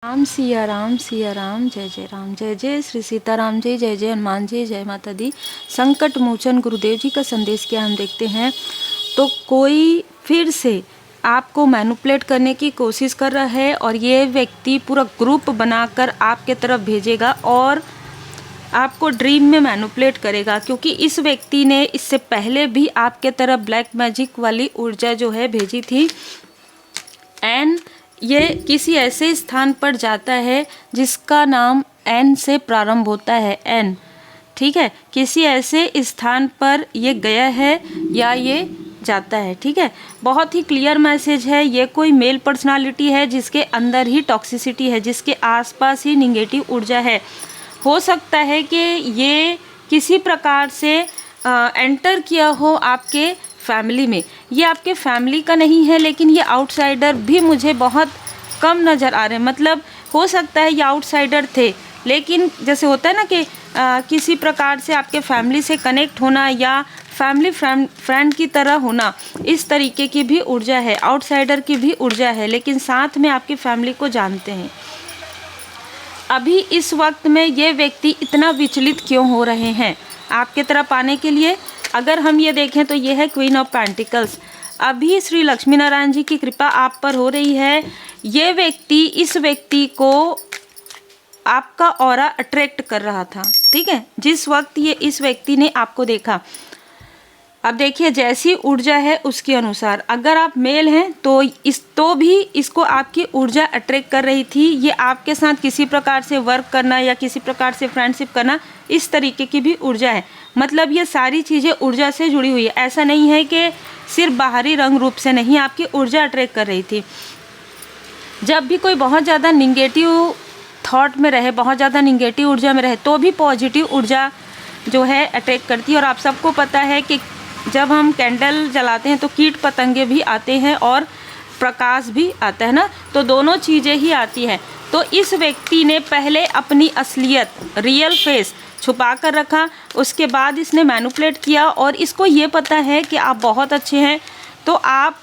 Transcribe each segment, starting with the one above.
राम सिया राम सिया राम, जय जय राम, जय जय श्री सीताराम जी, जय जय हनुमान जी, जय माता दी। संकट मोचन गुरुदेव जी का संदेश क्या हम देखते हैं। तो कोई फिर से आपको मैनिपुलेट करने की कोशिश कर रहा है और ये व्यक्ति पूरा ग्रुप बनाकर आपके तरफ भेजेगा और आपको ड्रीम में मैनिपुलेट करेगा, क्योंकि इस व्यक्ति ने इससे पहले भी आपके तरफ ब्लैक मैजिक वाली ऊर्जा जो है भेजी थी। एंड ये किसी ऐसे स्थान पर जाता है जिसका नाम एन से प्रारंभ होता है, एन, ठीक है। किसी ऐसे स्थान पर ये गया है या ये जाता है, ठीक है। बहुत ही क्लियर मैसेज है। ये कोई मेल पर्सनालिटी है जिसके अंदर ही टॉक्सिसिटी है, जिसके आसपास ही निगेटिव ऊर्जा है। हो सकता है कि ये किसी प्रकार से एंटर किया हो आपके फैमिली में। ये आपके फैमिली का नहीं है, लेकिन ये आउटसाइडर भी मुझे बहुत कम नज़र आ रहे हैं। मतलब हो सकता है ये आउटसाइडर थे, लेकिन जैसे होता है ना कि किसी प्रकार से आपके फैमिली से कनेक्ट होना या फैमिली फ्रेंड की तरह होना, इस तरीके की भी ऊर्जा है। आउटसाइडर की भी ऊर्जा है, लेकिन साथ में आपकी फैमिली को जानते हैं। अभी इस वक्त में ये व्यक्ति इतना विचलित क्यों हो रहे हैं आपके तरफ आने के लिए। अगर हम ये देखें तो ये है क्वीन ऑफ पेंटिकल्स। अभी श्री लक्ष्मी नारायण जी की कृपा आप पर हो रही है। ये व्यक्ति इस व्यक्ति को आपका ऑरा अट्रैक्ट कर रहा था, ठीक है, जिस वक्त ये इस व्यक्ति ने आपको देखा। अब देखिए, जैसी ऊर्जा है उसके अनुसार, अगर आप मेल हैं तो भी इसको आपकी ऊर्जा अट्रैक्ट कर रही थी। ये आपके साथ किसी प्रकार से वर्क करना या किसी प्रकार से फ्रेंडशिप करना, इस तरीके की भी ऊर्जा है। मतलब ये सारी चीज़ें ऊर्जा से जुड़ी हुई है। ऐसा नहीं है कि सिर्फ बाहरी रंग रूप से नहीं, आपकी ऊर्जा अट्रैक्ट कर रही थी। जब भी कोई बहुत ज़्यादा निगेटिव थॉट में रहे, बहुत ज़्यादा निगेटिव ऊर्जा में रहे, तो भी पॉजिटिव ऊर्जा जो है अट्रैक्ट करती है। और आप सबको पता है कि जब हम कैंडल जलाते हैं तो कीट पतंगे भी आते हैं और प्रकाश भी आता है ना, तो दोनों चीज़ें ही आती हैं। तो इस व्यक्ति ने पहले अपनी असलियत, रियल फेस छुपा कर रखा, उसके बाद इसने मैनिपुलेट किया। और इसको ये पता है कि आप बहुत अच्छे हैं, तो आप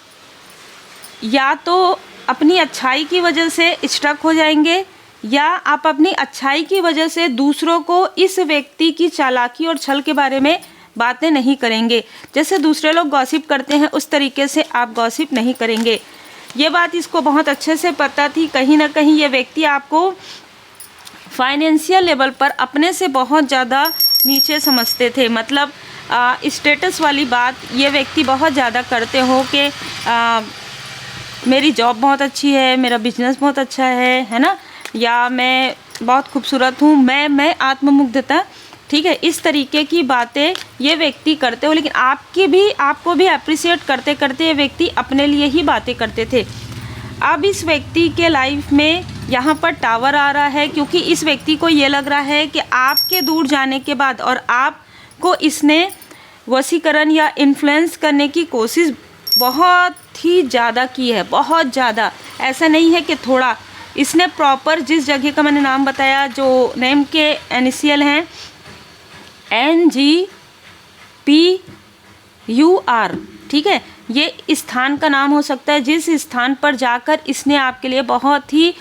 या तो अपनी अच्छाई की वजह से स्टक हो जाएंगे या आप अपनी अच्छाई की वजह से दूसरों को इस व्यक्ति की चालाकी और छल के बारे में बातें नहीं करेंगे। जैसे दूसरे लोग गॉसिप करते हैं उस तरीके से आप गॉसिप नहीं करेंगे। ये बात इसको बहुत अच्छे से पता थी। कहीं ना कहीं ये व्यक्ति आपको फाइनेंशियल लेवल पर अपने से बहुत ज़्यादा नीचे समझते थे। मतलब स्टेटस वाली बात ये व्यक्ति बहुत ज़्यादा करते हो कि मेरी जॉब बहुत अच्छी है, मेरा बिजनेस बहुत अच्छा है ना, या मैं बहुत खूबसूरत हूँ, मैं आत्ममुग्धता, ठीक है, इस तरीके की बातें ये व्यक्ति करते हो। लेकिन आपको भी अप्रिशिएट करते करते ये व्यक्ति अपने लिए ही बातें करते थे। अब इस व्यक्ति के लाइफ में यहाँ पर टावर आ रहा है, क्योंकि इस व्यक्ति को ये लग रहा है कि आपके दूर जाने के बाद और आपको इसने वशीकरण या इन्फ्लुएंस करने की कोशिश बहुत ही ज़्यादा की है, बहुत ज़्यादा। ऐसा नहीं है कि थोड़ा, इसने प्रॉपर जिस जगह का मैंने नाम बताया, जो नेम के इनिशियल हैं NGPUR, ठीक है, ये स्थान का नाम हो सकता है जिस स्थान पर जाकर इसने आपके लिए बहुत ही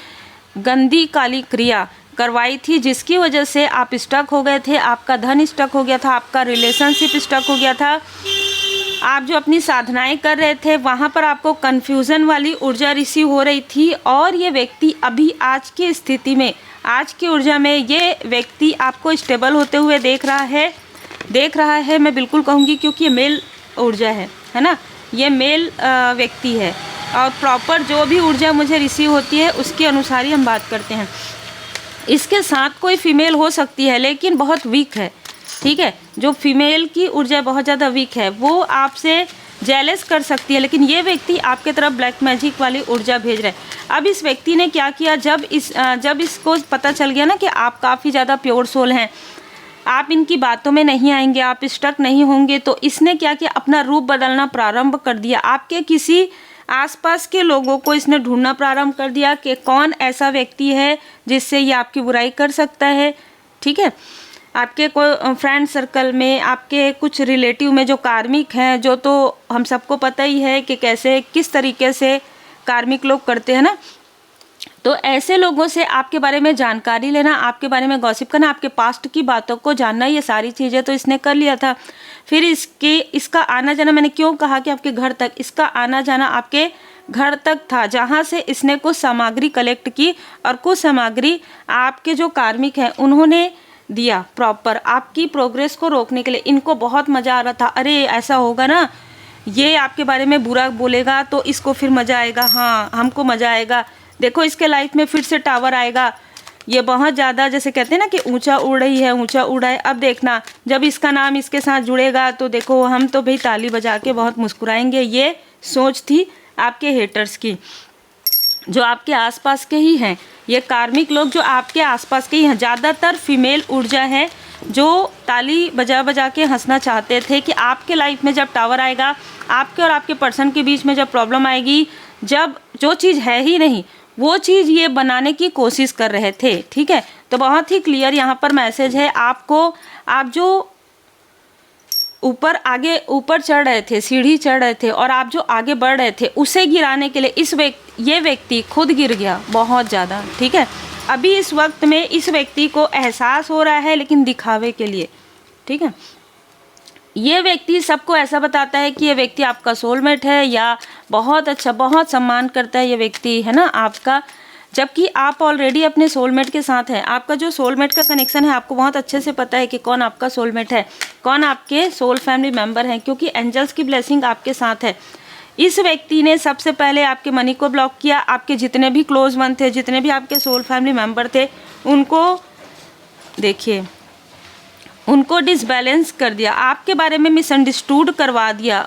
गंदी काली क्रिया करवाई थी, जिसकी वजह से आप स्टक हो गए थे, आपका धन स्टक हो गया था, आपका रिलेशनशिप स्टक हो गया था। आप जो अपनी साधनाएं कर रहे थे वहाँ पर आपको कन्फ्यूज़न वाली ऊर्जा रिसीव हो रही थी। और ये व्यक्ति अभी आज की स्थिति में, आज की ऊर्जा में ये व्यक्ति आपको स्टेबल होते हुए देख रहा है, मैं बिल्कुल कहूँगी, क्योंकि ये मेल ऊर्जा है ना, ये मेल व्यक्ति है। और प्रॉपर जो भी ऊर्जा मुझे रिसीव होती है उसके अनुसार ही हम बात करते हैं। इसके साथ कोई फीमेल हो सकती है, लेकिन बहुत वीक है, ठीक है। जो फीमेल की ऊर्जा बहुत ज़्यादा वीक है, वो आपसे जेलस कर सकती है, लेकिन ये व्यक्ति आपके तरफ ब्लैक मैजिक वाली ऊर्जा भेज रहा है। अब इस व्यक्ति ने क्या किया, जब इसको पता चल गया ना कि आप काफ़ी ज़्यादा प्योर सोल हैं, आप इनकी बातों में नहीं आएंगे, आप स्टक नहीं होंगे, तो इसने क्या किया, अपना रूप बदलना प्रारंभ कर दिया। आपके किसी आसपास के लोगों को इसने ढूंढना प्रारंभ कर दिया कि कौन ऐसा व्यक्ति है जिससे ये आपकी बुराई कर सकता है, ठीक है। आपके कोई फ्रेंड सर्कल में, आपके कुछ रिलेटिव में जो कार्मिक हैं, जो तो हम सबको पता ही है कि कैसे किस तरीके से कार्मिक लोग करते हैं ना, तो ऐसे लोगों से आपके बारे में जानकारी लेना, आपके बारे में गॉसिप करना, आपके पास्ट की बातों को जानना, ये सारी चीज़ें तो इसने कर लिया था। फिर इसका आना जाना, मैंने क्यों कहा कि आपके घर तक, इसका आना जाना आपके घर तक था, जहाँ से इसने कुछ सामग्री कलेक्ट की और कुछ सामग्री आपके जो कार्मिक हैं उन्होंने दिया प्रॉपर आपकी प्रोग्रेस को रोकने के लिए। इनको बहुत मज़ा आ रहा था, अरे ऐसा होगा ना, ये आपके बारे में बुरा बोलेगा तो इसको फिर मज़ा आएगा, हाँ हमको मज़ा आएगा, देखो इसके लाइफ में फिर से टावर आएगा, ये बहुत ज़्यादा, जैसे कहते हैं ना कि ऊंचा उड़ रही है, ऊंचा उड़ा है। अब देखना जब इसका नाम इसके साथ जुड़ेगा तो देखो हम तो भाई ताली बजा के बहुत मुस्कुराएंगे। ये सोच थी आपके हेटर्स की, जो आपके आसपास के ही हैं, ये कार्मिक लोग जो आपके आसपास के ही हैं। ज़्यादातर फीमेल ऊर्जा है जो ताली बजा बजा के हंसना चाहते थे कि आपके लाइफ में जब टावर आएगा, आपके और आपके पर्सन के बीच में जब प्रॉब्लम आएगी, जब जो चीज़ है ही नहीं वो चीज़ ये बनाने की कोशिश कर रहे थे। ठीक है, तो बहुत ही क्लियर यहाँ पर मैसेज है आपको। आप जो ऊपर चढ़ रहे थे, सीढ़ी चढ़ रहे थे और आप जो आगे बढ़ रहे थे, उसे गिराने के लिए ये व्यक्ति खुद गिर गया बहुत ज़्यादा। ठीक है, अभी इस वक्त में इस व्यक्ति को एहसास हो रहा है, लेकिन दिखावे के लिए। ठीक है, ये व्यक्ति सबको ऐसा बताता है कि ये व्यक्ति आपका सोलमेट है या बहुत अच्छा, बहुत सम्मान करता है ये व्यक्ति, है ना आपका, जबकि आप ऑलरेडी अपने सोलमेट के साथ हैं। आपका जो सोलमेट का कनेक्शन है, आपको बहुत अच्छे से पता है कि कौन आपका सोलमेट है, कौन आपके सोल फैमिली मेंबर हैं, क्योंकि एंजल्स की ब्लेसिंग आपके साथ है। इस व्यक्ति ने सबसे पहले आपके मनी को ब्लॉक किया, आपके जितने भी क्लोज वन थे, जितने भी आपके सोल फैमिली मेंबर थे, उनको देखिए, उनको डिसबैलेंस कर दिया, आपके बारे में मिसअंडरस्टूड करवा दिया।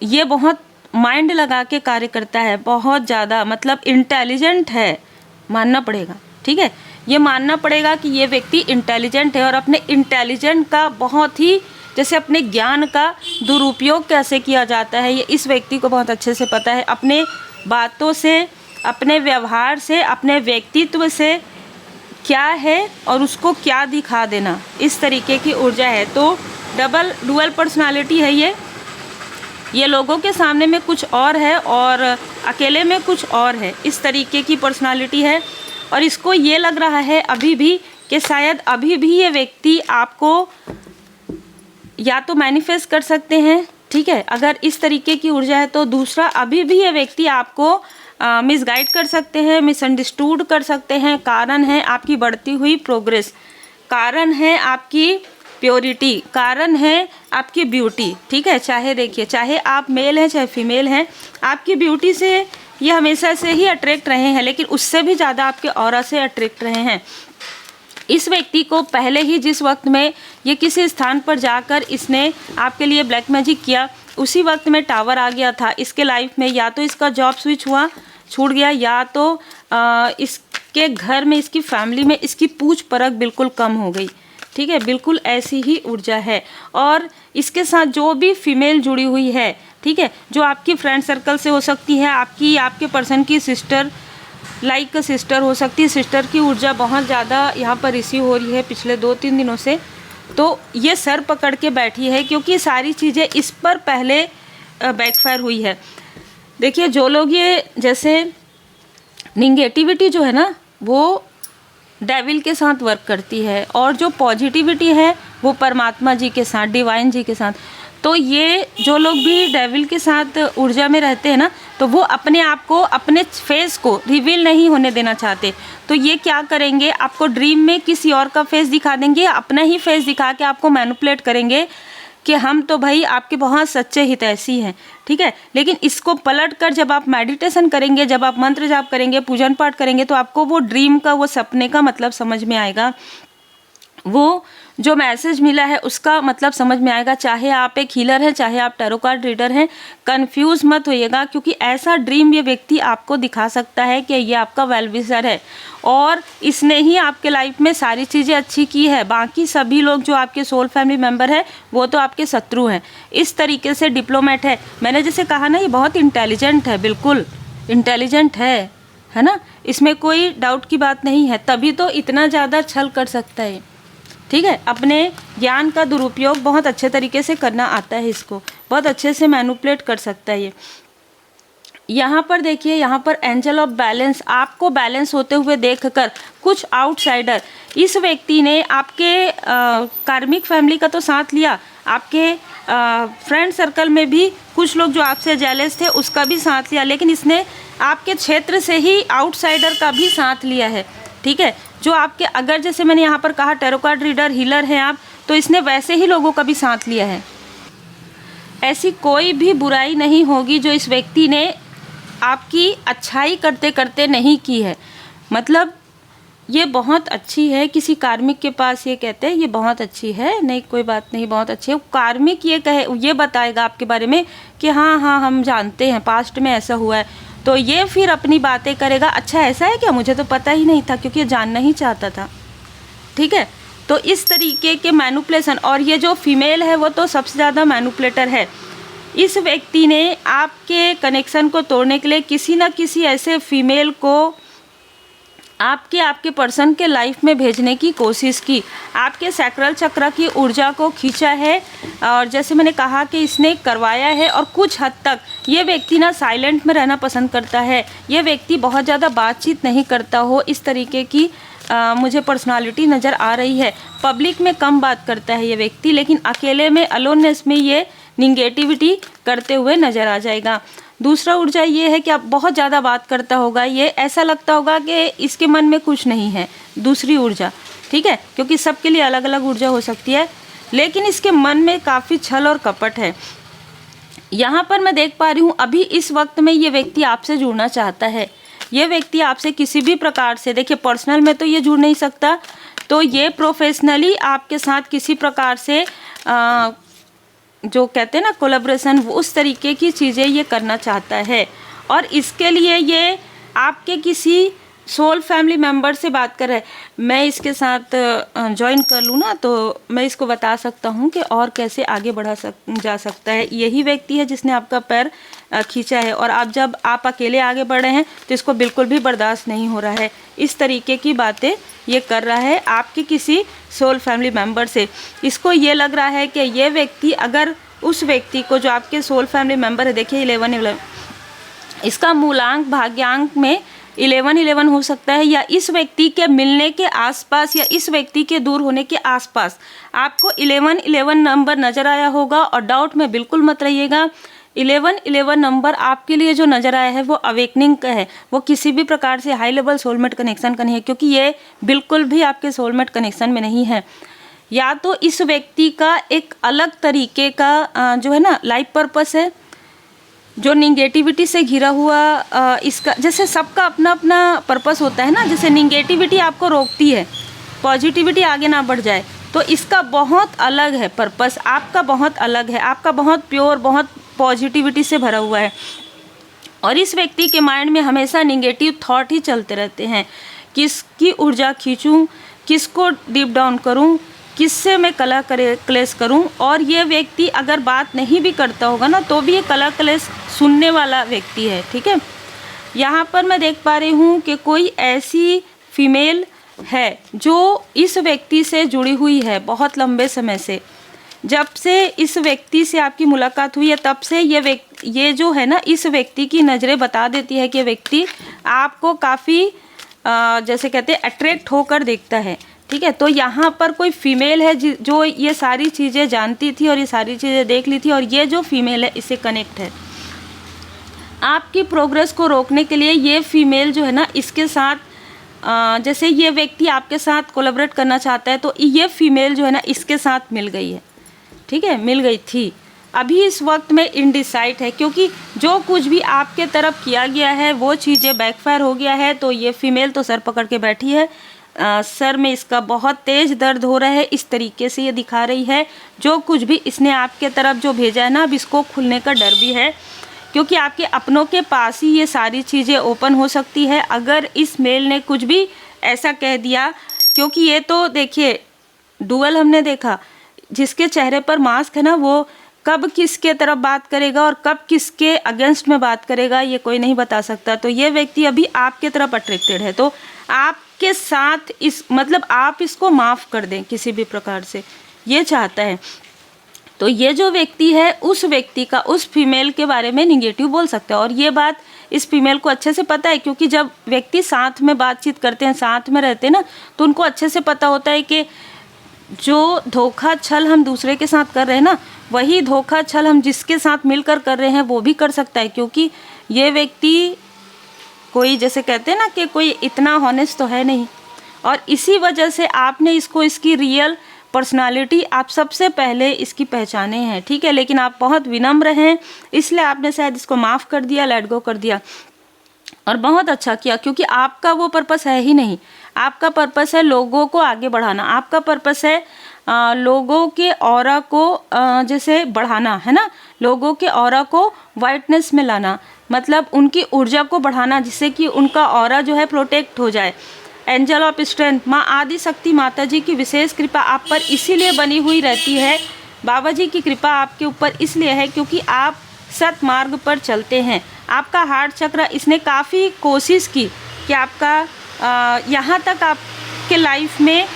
ये बहुत माइंड लगा के कार्य करता है, बहुत ज़्यादा, मतलब इंटेलिजेंट है, मानना पड़ेगा। ठीक है, ये मानना पड़ेगा कि ये व्यक्ति इंटेलिजेंट है और अपने इंटेलिजेंट का बहुत ही, जैसे अपने ज्ञान का दुरुपयोग कैसे किया जाता है, ये इस व्यक्ति को बहुत अच्छे से पता है। अपने बातों से, अपने व्यवहार से, अपने व्यक्तित्व से क्या है और उसको क्या दिखा देना, इस तरीके की ऊर्जा है। तो डुअल पर्सनालिटी है ये लोगों के सामने में कुछ और है और अकेले में कुछ और है, इस तरीके की पर्सनालिटी है। और इसको ये लग रहा है अभी भी कि शायद अभी भी ये व्यक्ति आपको या तो मैनिफेस्ट कर सकते हैं। ठीक है, अगर इस तरीके की ऊर्जा है तो दूसरा, अभी भी ये व्यक्ति आपको मिसगाइड कर सकते हैं, मिसअंडरस्टूड कर सकते हैं। कारण है आपकी बढ़ती हुई प्रोग्रेस, कारण है आपकी प्योरिटी, कारण है आपकी ब्यूटी। ठीक है, चाहे देखिए, चाहे आप मेल हैं चाहे फीमेल हैं, आपकी ब्यूटी से ये हमेशा से ही अट्रैक्ट रहे हैं, लेकिन उससे भी ज़्यादा आपके ऑरा से अट्रैक्ट रहे हैं। इस व्यक्ति को पहले ही जिस वक्त में ये किसी स्थान पर जाकर इसने आपके लिए ब्लैक मैजिक किया, उसी वक्त में टावर आ गया था इसके लाइफ में। या तो इसका जॉब स्विच हुआ, छूट गया, या तो इसके घर में, इसकी फैमिली में इसकी पूछ परख बिल्कुल कम हो गई। ठीक है, बिल्कुल ऐसी ही ऊर्जा है। और इसके साथ जो भी फीमेल जुड़ी हुई है, ठीक है, जो आपकी फ्रेंड सर्कल से हो सकती है, आपके पर्सन की सिस्टर, लाइक सिस्टर हो सकती है, सिस्टर की ऊर्जा बहुत ज़्यादा यहाँ पर रिसीव हो रही है पिछले 2-3 दिनों से। तो ये सर पकड़ के बैठी है क्योंकि सारी चीज़ें इस पर पहले बैकफायर हुई है। देखिए, जो लोग ये जैसे निगेटिविटी जो है ना, वो डेविल के साथ वर्क करती है, और जो पॉजिटिविटी है वो परमात्मा जी के साथ, डिवाइन जी के साथ। तो ये जो लोग भी डेविल के साथ ऊर्जा में रहते हैं ना, तो वो अपने आप को, अपने फेस को रिवील नहीं होने देना चाहते। तो ये क्या करेंगे, आपको ड्रीम में किसी और का फेस दिखा देंगे, अपना ही फेस दिखा के आपको मैनिपुलेट करेंगे कि हम तो भाई आपके बहुत सच्चे हितैषी हैं। ठीक है, लेकिन इसको पलट कर जब आप मेडिटेशन करेंगे, जब आप मंत्र जाप करेंगे, पूजन पाठ करेंगे, तो आपको वो ड्रीम का, वो सपने का मतलब समझ में आएगा, वो जो मैसेज मिला है उसका मतलब समझ में आएगा। चाहे आप एक हीलर हैं, चाहे आप टैरो कार्ड रीडर हैं, कंफ्यूज मत होइएगा, क्योंकि ऐसा ड्रीम ये व्यक्ति आपको दिखा सकता है कि ये आपका वेल विशर है और इसने ही आपके लाइफ में सारी चीज़ें अच्छी की है। बाकी सभी लोग जो आपके सोल फैमिली मेंबर है वो तो आपके शत्रु हैं। इस तरीके से डिप्लोमेट है। मैंने जैसे कहा ना, ये बहुत इंटेलिजेंट है, बिल्कुल इंटेलिजेंट है ना, इसमें कोई डाउट की बात नहीं है, तभी तो इतना ज़्यादा छल कर सकता है। ठीक है, अपने ज्ञान का दुरुपयोग बहुत अच्छे तरीके से करना आता है इसको, बहुत अच्छे से मैनिपुलेट कर सकता है यहाँ पर देखिए, यहाँ पर एंजल ऑफ बैलेंस, आपको बैलेंस होते हुए देखकर कुछ आउटसाइडर, इस व्यक्ति ने आपके कार्मिक फैमिली का तो साथ लिया, आपके फ्रेंड सर्कल में भी कुछ लोग जो आपसे जेलस थे उसका भी साथ लिया, लेकिन इसने आपके क्षेत्र से ही आउटसाइडर का भी साथ लिया है। ठीक है, जो आपके, अगर जैसे मैंने यहाँ पर कहा टैरो कार्ड रीडर हीलर हैं आप, तो इसने वैसे ही लोगों का भी साथ लिया है। ऐसी कोई भी बुराई नहीं होगी जो इस व्यक्ति ने आपकी अच्छाई करते करते नहीं की है। मतलब ये बहुत अच्छी है, किसी कार्मिक के पास ये कहते हैं ये बहुत अच्छी है, नहीं कोई बात नहीं, बहुत अच्छी है। कार्मिक ये बताएगा आपके बारे में कि हाँ हाँ हम जानते हैं पास्ट में ऐसा हुआ है, तो ये फिर अपनी बातें करेगा, अच्छा ऐसा है क्या, मुझे तो पता ही नहीं था, क्योंकि ये जानना ही चाहता था। ठीक है, तो इस तरीके के मैनिपुलेशन, और ये जो फीमेल है वो तो सबसे ज़्यादा मैनिपुलेटर है। इस व्यक्ति ने आपके कनेक्शन को तोड़ने के लिए किसी न किसी ऐसे फीमेल को आपके पर्सन के लाइफ में भेजने की कोशिश की, आपके सैक्रल चक्र की ऊर्जा को खींचा है, और जैसे मैंने कहा कि इसने करवाया है। और कुछ हद तक ये व्यक्ति ना साइलेंट में रहना पसंद करता है, ये व्यक्ति बहुत ज़्यादा बातचीत नहीं करता हो, इस तरीके की मुझे पर्सनालिटी नज़र आ रही है। पब्लिक में कम बात करता है ये व्यक्ति, लेकिन अकेले में अलोननेस में ये निगेटिविटी करते हुए नज़र आ जाएगा। दूसरा ऊर्जा ये है कि आप बहुत ज़्यादा बात करता होगा, ये ऐसा लगता होगा कि इसके मन में कुछ नहीं है। दूसरी ऊर्जा, ठीक है, क्योंकि सबके लिए अलग अलग ऊर्जा हो सकती है, लेकिन इसके मन में काफ़ी छल और कपट है। यहाँ पर मैं देख पा रही हूँ अभी इस वक्त में ये व्यक्ति आपसे जुड़ना चाहता है। ये व्यक्ति आपसे किसी भी प्रकार से, देखिए पर्सनल में तो ये जुड़ नहीं सकता, तो ये प्रोफेशनली आपके साथ किसी प्रकार से जो कहते हैं ना कोलैबोरेशन, उस तरीके की चीज़ें ये करना चाहता है। और इसके लिए ये आपके किसी सोल फैमिली मेम्बर से बात कर रहा है। मैं इसके साथ ज्वाइन कर लूँ ना, तो मैं इसको बता सकता हूँ कि और कैसे आगे जा सकता है। यही व्यक्ति है जिसने आपका पैर खींचा है, और आप जब आप अकेले आगे बढ़ रहे हैं तो इसको बिल्कुल भी बर्दाश्त नहीं हो रहा है। इस तरीके की बातें ये कर रहा है आपके किसी सोल फैमिली मेम्बर से। इसको ये लग रहा है कि ये व्यक्ति अगर उस व्यक्ति को, जो आपके सोल फैमिली मेम्बर है, देखिए 11 इसका मूलांक भाग्यांक में 11 हो सकता है, या इस व्यक्ति के मिलने के आसपास या इस व्यक्ति के दूर होने के आसपास आपको 11 नंबर नज़र आया होगा। और डाउट में बिल्कुल मत रहिएगा, 11 नंबर आपके लिए जो नज़र आया है वो अवेकनिंग का है, वो किसी भी प्रकार से हाई लेवल सोलमेट कनेक्शन का नहीं है, क्योंकि ये बिल्कुल भी आपके सोलमेट कनेक्शन में नहीं है। या तो इस व्यक्ति का एक अलग तरीके का जो है ना लाइफ पर्पस है, जो निगेटिविटी से घिरा हुआ इसका, जैसे सबका अपना अपना पर्पस होता है ना, जैसे निगेटिविटी आपको रोकती है, पॉजिटिविटी आगे ना बढ़ जाए, तो इसका बहुत अलग है पर्पस, आपका बहुत अलग है, आपका बहुत प्योर, बहुत पॉजिटिविटी से भरा हुआ है। और इस व्यक्ति के माइंड में हमेशा निगेटिव थॉट ही चलते रहते हैं, किसकी ऊर्जा खींचूं, किसको डीप डाउन करूं, किससे मैं कला क्लेश करूं। और ये व्यक्ति अगर बात नहीं भी करता होगा ना, तो भी ये कला क्लेश सुनने वाला व्यक्ति है। ठीक है, यहाँ पर मैं देख पा रही हूँ कि कोई ऐसी फीमेल है जो इस व्यक्ति से जुड़ी हुई है बहुत लंबे समय से। जब से इस व्यक्ति से आपकी मुलाकात हुई है, तब से ये जो है ना, इस व्यक्ति की नज़रें बता देती है कि ये व्यक्ति आपको काफ़ी जैसे कहते हैं अट्रैक्ट होकर देखता है। ठीक है, तो यहाँ पर कोई फीमेल है जो ये सारी चीज़ें जानती थी और ये सारी चीज़ें देख ली थी, और ये जो फीमेल है इससे कनेक्ट है। आपकी प्रोग्रेस को रोकने के लिए ये फीमेल जो है ना, इसके साथ जैसे ये व्यक्ति आपके साथ कोलैबोरेट करना चाहता है, तो ये फीमेल जो है ना इसके साथ मिल गई है। ठीक है, मिल गई थी, अभी इस वक्त में इनडिसाइड है, क्योंकि जो कुछ भी आपके तरफ किया गया है वो चीज़ें बैकफायर हो गया है। तो ये फीमेल तो सर पकड़ के बैठी है, सर में इसका बहुत तेज़ दर्द हो रहा है, इस तरीके से ये दिखा रही है। जो कुछ भी इसने आपके तरफ जो भेजा है ना, अब इसको खुलने का डर भी है, क्योंकि आपके अपनों के पास ही ये सारी चीज़ें ओपन हो सकती है अगर इस मेल ने कुछ भी ऐसा कह दिया। क्योंकि ये तो देखिए डुअल हमने देखा, जिसके चेहरे पर मास्क है ना, वो कब किसके तरफ बात करेगा और कब किसके अगेंस्ट में बात करेगा ये कोई नहीं बता सकता। तो ये व्यक्ति अभी आपके तरफ अट्रैक्टेड है, तो आपके साथ इस मतलब आप इसको माफ़ कर दें किसी भी प्रकार से, ये चाहता है। तो ये जो व्यक्ति है उस व्यक्ति का उस फीमेल के बारे में निगेटिव बोल सकते हैं। और ये बात इस फीमेल को अच्छे से पता है, क्योंकि जब व्यक्ति साथ में बातचीत करते हैं, साथ में रहते हैं ना, तो उनको अच्छे से पता होता है कि जो धोखा छल हम दूसरे के साथ कर रहे हैं ना, वही धोखा छल हम जिसके साथ मिलकर कर रहे हैं वो भी कर सकता है। क्योंकि ये व्यक्ति कोई, जैसे कहते हैं ना कि कोई इतना हॉनेस्ट तो है नहीं, और इसी वजह से आपने इसको, इसकी रियल पर्सनालिटी आप सबसे पहले इसकी पहचाने हैं, ठीक है। लेकिन आप बहुत विनम्र हैं, इसलिए आपने शायद इसको माफ़ कर दिया, लेट गो कर दिया, और बहुत अच्छा किया। क्योंकि आपका वो पर्पस है ही नहीं, आपका पर्पस है लोगों को आगे बढ़ाना, आपका पर्पस है लोगों के ऑरा को जैसे बढ़ाना, है ना, लोगों के ऑरा को वाइटनेस में लाना, मतलब उनकी ऊर्जा को बढ़ाना, जिससे कि उनका ऑरा जो है प्रोटेक्ट हो जाए। एंजल ऑफ स्ट्रेंथ, माँ आदि शक्ति माता जी की विशेष कृपा आप पर इसीलिए बनी हुई रहती है। बाबा जी की कृपा आपके ऊपर इसलिए है क्योंकि आप सत मार्ग पर चलते हैं। आपका हार्ट चक्र, इसने काफ़ी कोशिश की कि आपका यहाँ तक आपके लाइफ में,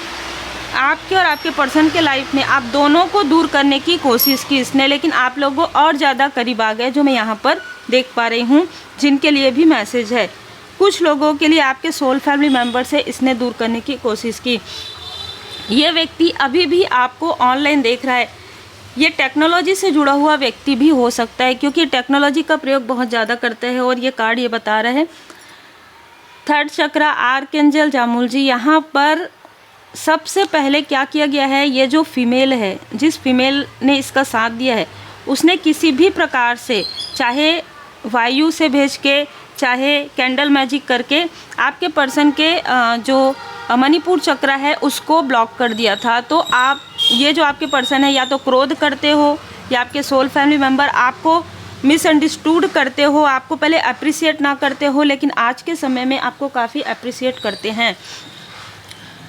आपके और आपके पर्सन के लाइफ में, आप दोनों को दूर करने की कोशिश की इसने, लेकिन आप लोगों और ज़्यादा करीब आ गए, जो मैं यहाँ पर देख पा रही हूँ, जिनके लिए भी मैसेज है। कुछ लोगों के लिए आपके सोल फैमिली मेम्बर से इसने दूर करने की कोशिश की। ये व्यक्ति अभी भी आपको ऑनलाइन देख रहा है, ये टेक्नोलॉजी से जुड़ा हुआ व्यक्ति भी हो सकता है, क्योंकि टेक्नोलॉजी का प्रयोग बहुत ज़्यादा करते हैं। और ये कार्ड ये बता रहे हैं, थर्ड चक्र आर्कएंजल जामुल जी, यहाँ पर सबसे पहले क्या किया गया है, ये जो फीमेल है, जिस फीमेल ने इसका साथ दिया है, उसने किसी भी प्रकार से, चाहे वायु से भेज के, चाहे कैंडल मैजिक करके, आपके पर्सन के जो मणिपुर चक्र है उसको ब्लॉक कर दिया था। तो आप, ये जो आपके पर्सन है, या तो क्रोध करते हो, या आपके सोल फैमिली मेम्बर आपको मिसअंडरस्टूड करते हो, आपको पहले अप्रिशिएट ना करते हो, लेकिन आज के समय में आपको काफ़ी अप्रिशिएट करते हैं।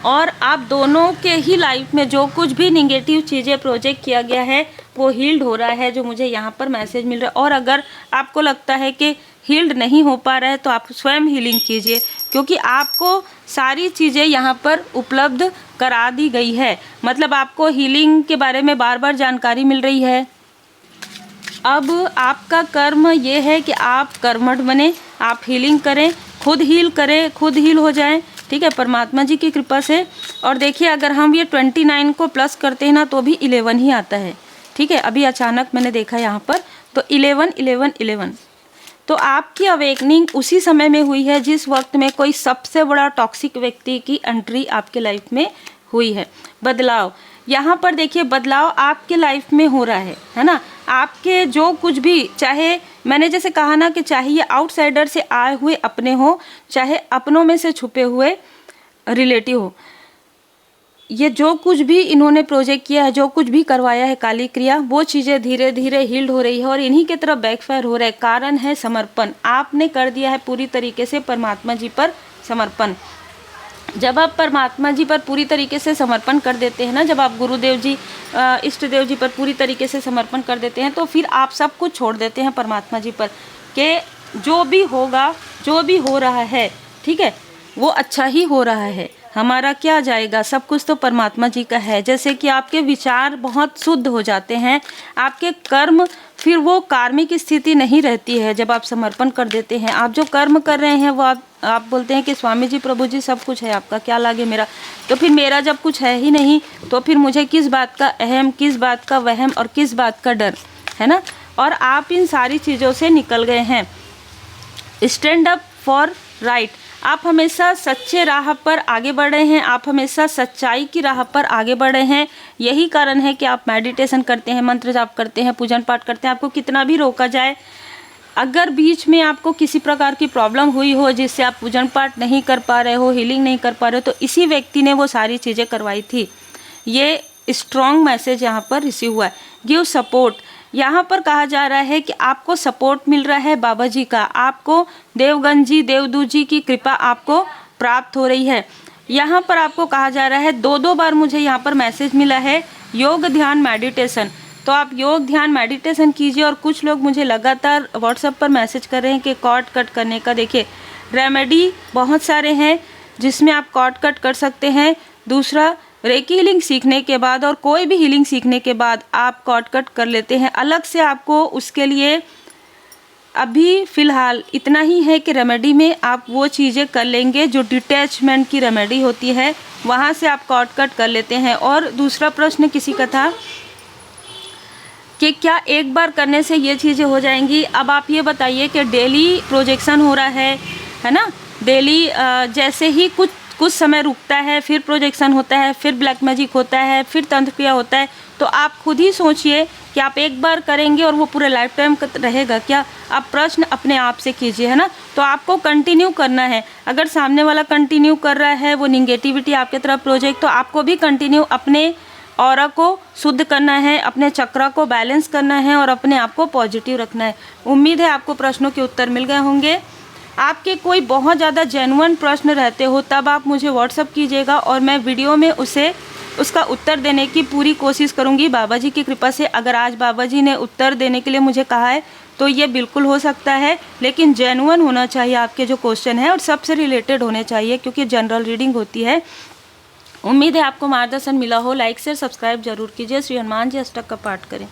और आप दोनों के ही लाइफ में जो कुछ भी निगेटिव चीज़ें प्रोजेक्ट किया गया है वो हील्ड हो रहा है, जो मुझे यहाँ पर मैसेज मिल रहा है। और अगर आपको लगता है कि हील्ड नहीं हो पा रहा है तो आप स्वयं हीलिंग कीजिए, क्योंकि आपको सारी चीज़ें यहाँ पर उपलब्ध करा दी गई है। मतलब आपको हीलिंग के बारे में बार बार जानकारी मिल रही है। अब आपका कर्म ये है कि आप कर्मठ बने, आप हीलिंग करें, खुद हील करें, खुद हील हो जाएं, ठीक है, परमात्मा जी की कृपा से। और देखिए, अगर हम ये 29 को प्लस करते हैं ना, तो भी 11 ही आता है, ठीक है। अभी अचानक मैंने देखा यहाँ पर, तो 11 11 11। तो आपकी अवेकनिंग उसी समय में हुई है जिस वक्त में कोई सबसे बड़ा टॉक्सिक व्यक्ति की एंट्री आपके लाइफ में हुई है। बदलाव, यहाँ पर देखिए, बदलाव आपके लाइफ में हो रहा है ना। आपके जो कुछ भी, चाहे मैंने जैसे कहा ना कि चाहे ये आउटसाइडर से आए हुए अपने हो, चाहे अपनों में से छुपे हुए रिलेटिव हो, ये जो कुछ भी इन्होंने प्रोजेक्ट किया है, जो कुछ भी करवाया है काली क्रिया, वो चीज़ें धीरे धीरे हील्ड हो रही है और इन्हीं की तरफ बैकफायर हो रहा है। कारण है समर्पण, आपने कर दिया है पूरी तरीके से परमात्मा जी पर समर्पण। जब आप परमात्मा जी पर पूरी तरीके से समर्पण कर देते हैं ना, जब आप गुरुदेव जी, इष्ट देव जी पर पूरी तरीके से समर्पण कर देते हैं, तो फिर आप सब कुछ छोड़ देते हैं परमात्मा जी पर, कि जो भी होगा, जो भी हो रहा है, ठीक है, वो अच्छा ही हो रहा है, हमारा क्या जाएगा, सब कुछ तो परमात्मा जी का है। जैसे कि आपके विचार बहुत शुद्ध हो जाते हैं, आपके कर्म, फिर वो कार्मिक स्थिति नहीं रहती है जब आप समर्पण कर देते हैं। आप जो कर्म कर रहे हैं वो आप बोलते हैं कि स्वामी जी, प्रभु जी, सब कुछ है आपका, क्या लागे मेरा। तो फिर मेरा जब कुछ है ही नहीं, तो फिर मुझे किस बात का अहम, किस बात का वहम और किस बात का डर, है ना। और आप इन सारी चीज़ों से निकल गए हैं। स्टैंड अप फॉर राइट, आप हमेशा सच्चे राह पर आगे बढ़ रहे हैं, आप हमेशा सच्चाई की राह पर आगे बढ़ रहे हैं। यही कारण है कि आप मेडिटेशन करते हैं, मंत्र जाप करते हैं, पूजन पाठ करते हैं। आपको कितना भी रोका जाए, अगर बीच में आपको किसी प्रकार की प्रॉब्लम हुई हो जिससे आप पूजन पाठ नहीं कर पा रहे हो, हीलिंग नहीं कर पा रहे हो, तो इसी व्यक्ति ने वो सारी चीज़ें करवाई थी। ये स्ट्रॉन्ग मैसेज यहाँ पर रिसीव हुआ है। गिव सपोर्ट, यहाँ पर कहा जा रहा है कि आपको सपोर्ट मिल रहा है बाबा जी का, आपको देवगन जी, देवदूत जी की कृपा आपको प्राप्त हो रही है। यहाँ पर आपको कहा जा रहा है, दो बार मुझे यहाँ पर मैसेज मिला है, योग ध्यान मेडिटेशन। तो आप योग ध्यान मेडिटेशन कीजिए। और कुछ लोग मुझे लगातार व्हाट्सएप पर मैसेज कर रहे हैं कि कॉर्ड कट करने का। देखिए, रेमेडी बहुत सारे हैं जिसमें आप कॉर्ड कट कर सकते हैं। दूसरा, रेकी हीलिंग सीखने के बाद और कोई भी हीलिंग सीखने के बाद आप कॉर्ड कट कर लेते हैं, अलग से आपको उसके लिए अभी फ़िलहाल इतना ही है कि रेमेडी में आप वो चीज़ें कर लेंगे जो डिटैचमेंट की रेमेडी होती है, वहाँ से आप कॉर्ड कट कर लेते हैं। और दूसरा प्रश्न किसी का था कि क्या एक बार करने से ये चीज़ें हो जाएंगी। अब आप ये बताइए कि डेली प्रोजेक्शन हो रहा है ना, डेली जैसे ही कुछ समय रुकता है, फिर प्रोजेक्शन होता है, फिर ब्लैक मैजिक होता है, फिर तंत्र क्रिया होता है, तो आप खुद ही सोचिए कि आप एक बार करेंगे और वो पूरे लाइफ टाइम रहेगा क्या। आप प्रश्न अपने आप से कीजिए, है ना। तो आपको कंटिन्यू करना है। अगर सामने वाला कंटिन्यू कर रहा है वो निगेटिविटी आपके तरफ प्रोजेक्ट, तो आपको भी कंटिन्यू अपने ऑरा को शुद्ध करना है, अपने चक्रा को बैलेंस करना है और अपने आप को पॉजिटिव रखना है। उम्मीद है आपको प्रश्नों के उत्तर मिल गए होंगे। आपके कोई बहुत ज़्यादा जेन्युइन प्रश्न रहते हो तब आप मुझे व्हाट्सअप कीजिएगा और मैं वीडियो में उसका उत्तर देने की पूरी कोशिश करूंगी बाबा जी की कृपा से। अगर आज बाबा जी ने उत्तर देने के लिए मुझे कहा है तो ये बिल्कुल हो सकता है, लेकिन जेन्युइन होना चाहिए आपके जो क्वेश्चन है और सबसे रिलेटेड होने चाहिए, क्योंकि जनरल रीडिंग होती है। उम्मीद है आपको मार्गदर्शन मिला हो। लाइक शेयर सब्सक्राइब जरूर कीजिए। श्री हनुमान जी अष्टक का पाठ करें।